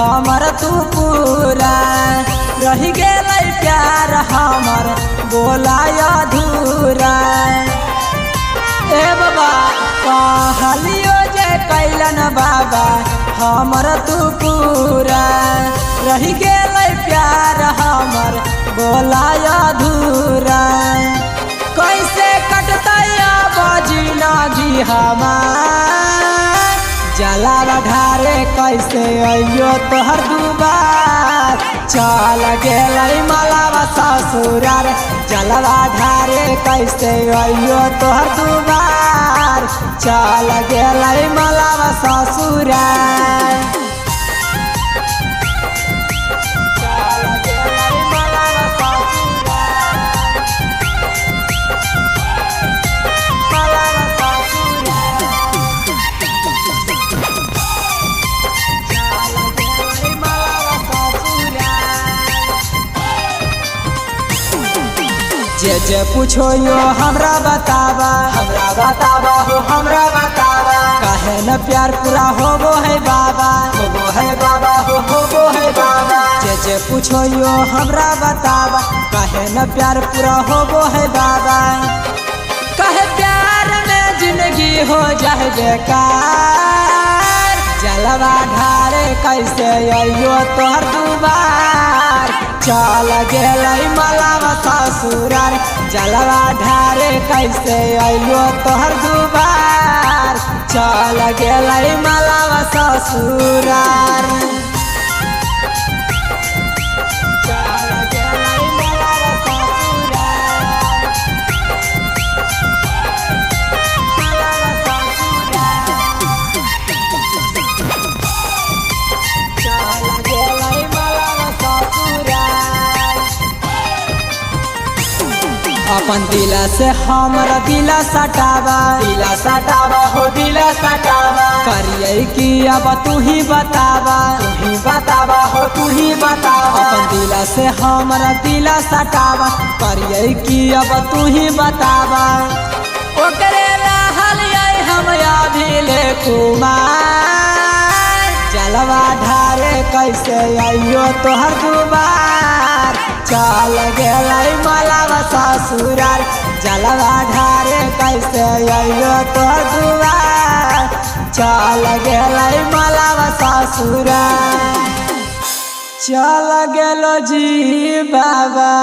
हमर तू पूरा रह गेलै प्यार हमर बोलाय अधूरा। ए बाबा कहलियो जे कैलन बाबा हमर तू पूरा रह गेलै प्यार हमर बोलाय अधूरा। कैसे कटतै बजी नागी हमार जलावा ढारे कैसे अइयो तोहर दुबार चल गेलै मलावा ससुरार। जलावा ढारे कैसे अइयो तोहर दुबार चल गेलै मलावा ससुरार। जे जे पूछो यो हमरा बतावा हो हमरा बतावा काहे न प्यार पूरा होबो है बाबा हो होबो है बाबा। जे जे पूछो यो हमरा बतावा काहे न प्यार पूरा होबो है बाबा। काहे प्यार में जिंदगी हो जाए बेकार जलवा ढारे कैसे अइयो तोहर दुबार चल गेलै मलावा ससुरार। जलवा ढारे कैसे अइयो तोहर दुबार चल गेलै मलावा ससुरार। अपन दिल से हमरा दिला सटावा हो दिला सटावा करिए कि अब तू ही बतावा हो तू ही बतावा। अपन दिल से हमरा दिला सटावा करिए कि अब तू ही बतावा। ओकरे रहलिए हम अभिले कुमार जलवा ढारे कैसे अइयो तोहर दुबार चल गेलै मलावा ससुरार। जलवा ढारे कैसे अइयो तोहर दुबार चल गेलै मलावा ससुरार। चल गेलो जी बाबा।